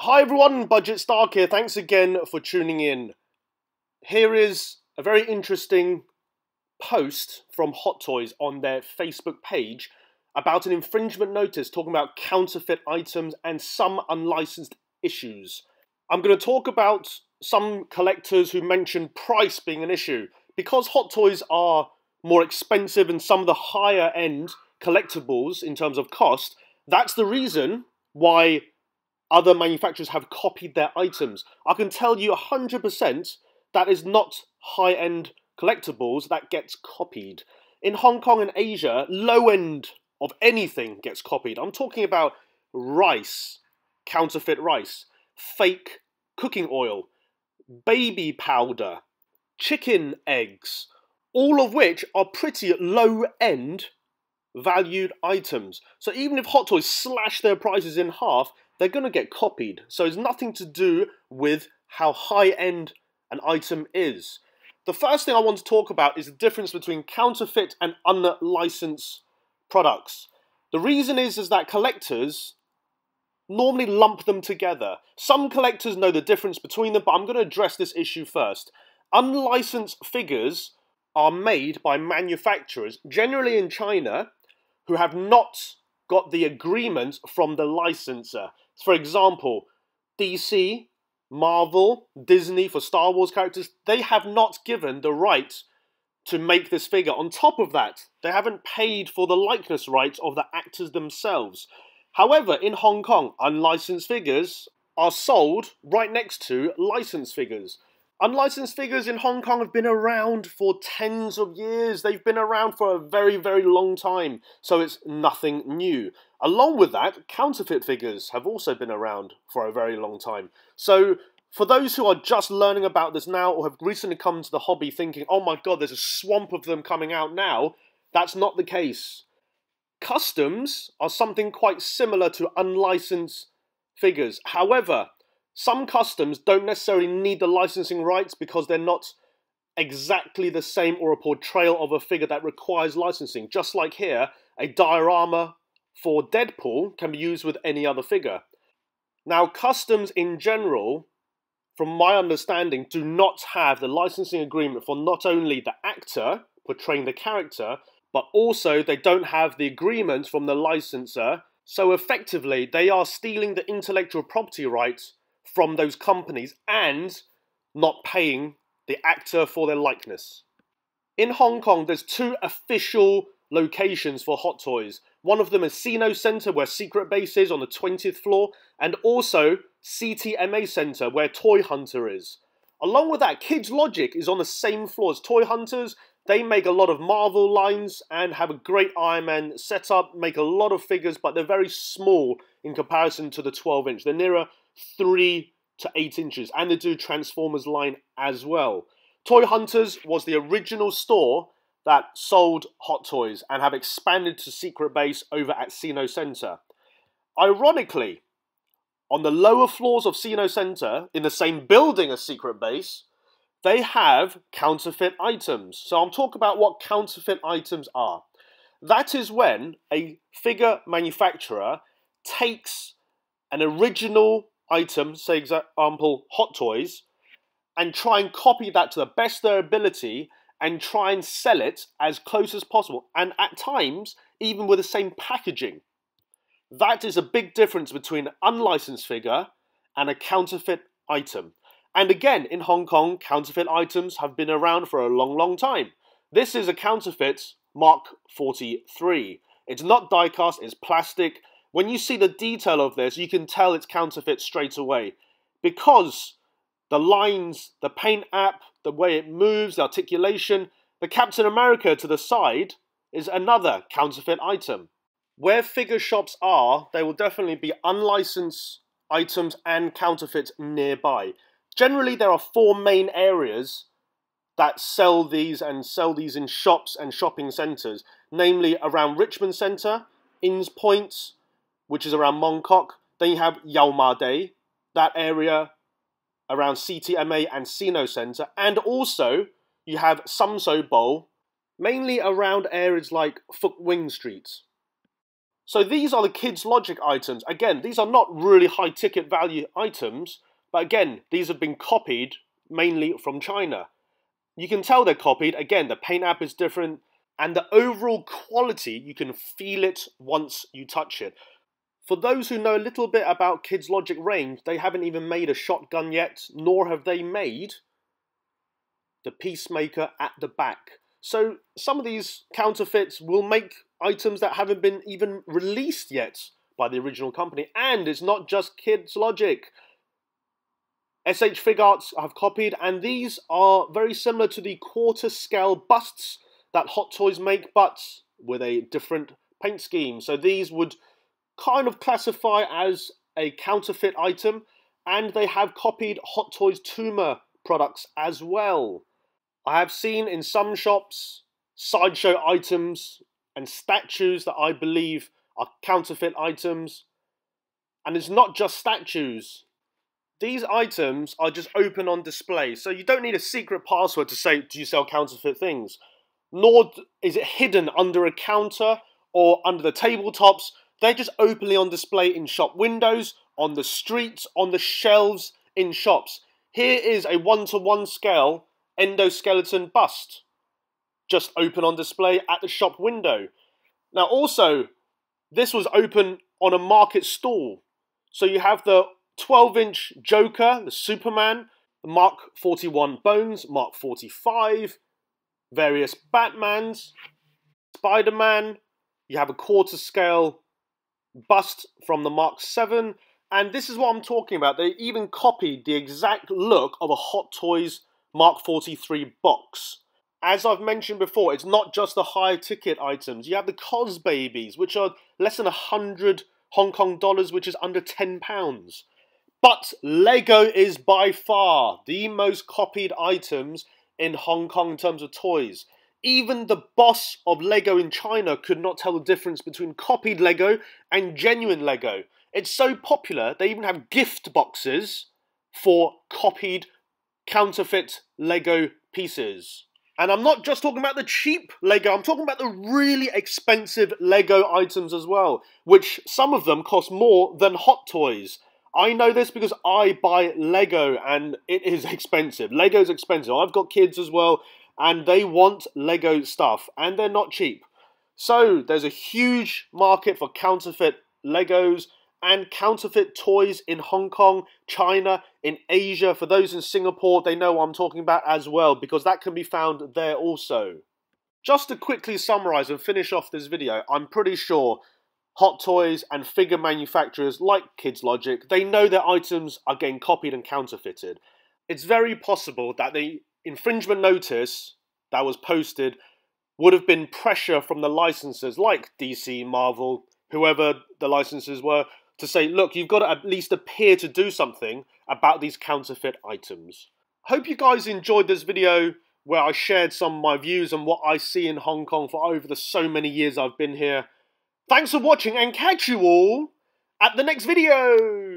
Hi everyone, Budget Stark here. Thanks again for tuning in. Here is a very interesting post from Hot Toys on their Facebook page about an infringement notice talking about counterfeit items and some unlicensed issues. I'm going to talk about some collectors who mentioned price being an issue. Because Hot Toys are more expensive than some of the higher end collectibles in terms of cost, that's the reason why other manufacturers have copied their items. I can tell you 100% that is not high-end collectibles that gets copied. In Hong Kong and Asia, low-end of anything gets copied. I'm talking about rice, counterfeit rice, fake cooking oil, baby powder, chicken eggs, all of which are pretty low-end valued items. So even if Hot Toys slash their prices in half, they're going to get copied. So it's nothing to do with how high-end an item is. The first thing I want to talk about is the difference between counterfeit and unlicensed products. The reason is that collectors normally lump them together. Some collectors know the difference between them, but I'm going to address this issue first. Unlicensed figures are made by manufacturers, generally in China, who have not got the agreement from the licensor. For example, DC, Marvel, Disney for Star Wars characters, they have not given the right to make this figure. On top of that, they haven't paid for the likeness rights of the actors themselves. However, in Hong Kong, unlicensed figures are sold right next to licensed figures. Unlicensed figures in Hong Kong have been around for tens of years. They've been around for a very, very long time, so it's nothing new. Along with that, counterfeit figures have also been around for a very long time. So for those who are just learning about this now or have recently come to the hobby thinking, oh my god, there's a swamp of them coming out now, that's not the case. Customs are something quite similar to unlicensed figures. However, some customs don't necessarily need the licensing rights because they're not exactly the same or a portrayal of a figure that requires licensing. Just like here, a diorama for Deadpool can be used with any other figure. Now, customs in general, from my understanding, do not have the licensing agreement for not only the actor portraying the character, but also they don't have the agreement from the licensor. So effectively, they are stealing the intellectual property rights from those companies and not paying the actor for their likeness. In Hong Kong, there's two official locations for Hot Toys. One of them is Sino Centre, where Secret Base is on the 20th floor, and also CTMA Centre, where Toy Hunter is. Along with that, Kids Logic is on the same floor as Toy Hunters. They make a lot of Marvel lines and have a great Iron Man setup, make a lot of figures, but they're very small in comparison to the 12-inch. They're nearer 3 to 8 inches, and they do Transformers line as well. Toy Hunters was the original store that sold Hot Toys and have expanded to Secret Base over at Sino Centre. Ironically, on the lower floors of Sino Centre, in the same building as Secret Base, they have counterfeit items. So I'm talking about what counterfeit items are. That is when a figure manufacturer takes an original item, say example Hot Toys, and try and copy that to the best of their ability and try and sell it as close as possible, and at times even with the same packaging. That is a big difference between an unlicensed figure and a counterfeit item. And again, in Hong Kong, counterfeit items have been around for a long, long time. This is a counterfeit Mark 43. It's not die-cast, it's plastic. When you see the detail of this, you can tell it's counterfeit straight away. Because the lines, the paint app, the way it moves, the articulation, the Captain America to the side is another counterfeit item. Where figure shops are, there will definitely be unlicensed items and counterfeits nearby. Generally, there are 4 main areas that sell these in shops and shopping centres, namely around Richmond Centre, Inns Point, which is around Mong Kok. Then you have Yau Ma Tei, that area around CTMA and Sino Centre, and also you have Sam So Bowl, mainly around areas like Fuk Wing Street. So these are the Kids Logic items. Again, these are not really high ticket value items, but again, these have been copied mainly from China. You can tell they're copied. Again, the paint app is different, and the overall quality, you can feel it once you touch it. For those who know a little bit about Kids Logic range, they haven't even made a shotgun yet, nor have they made the Peacemaker at the back. So some of these counterfeits will make items that haven't been even released yet by the original company. And it's not just Kids Logic. SH Figuarts have copied, and these are very similar to the quarter scale busts that Hot Toys make, but with a different paint scheme. So these would kind of classify as a counterfeit item, and they have copied Hot Toys Tuma products as well. I have seen in some shops Sideshow Items and statues that I believe are counterfeit items. And it's not just statues. These items are just open on display, so you don't need a secret password to say, do you sell counterfeit things? Nor is it hidden under a counter or under the tabletops. They're just openly on display in shop windows, on the streets, on the shelves in shops. Here is a 1:1 scale endoskeleton bust, just open on display at the shop window. Now also, this was open on a market stall. So you have the 12-inch Joker, the Superman, the Mark 41 Bones, Mark 45, various Batmans, Spider-Man. You have a quarter scale bust from the Mark 7, and this is what I'm talking about. They even copied the exact look of a Hot Toys Mark 43 box. As I've mentioned before, it's not just the high ticket items. You have the Cos Babies, which are less than 100 Hong Kong dollars, which is under £10. But Lego is by far the most copied items in Hong Kong in terms of toys. Even the boss of Lego in China could not tell the difference between copied Lego and genuine Lego. It's so popular, they even have gift boxes for copied counterfeit Lego pieces. And I'm not just talking about the cheap Lego, I'm talking about the really expensive Lego items as well, which some of them cost more than Hot Toys. I know this because I buy Lego and it is expensive. Lego's expensive. I've got kids as well and they want Lego stuff and they're not cheap. So there's a huge market for counterfeit Legos and counterfeit toys in Hong Kong, China, in Asia. For those in Singapore, they know what I'm talking about as well, because that can be found there also. Just to quickly summarize and finish off this video, I'm pretty sure Hot Toys and figure manufacturers like Kids Logic, they know their items are getting copied and counterfeited. It's very possible that the infringement notice that was posted would have been pressure from the licensors like DC, Marvel, whoever the licensors were, to say, look, you've got to at least appear to do something about these counterfeit items. Hope you guys enjoyed this video where I shared some of my views on what I see in Hong Kong for over the so many years I've been here. Thanks for watching and catch you all at the next video!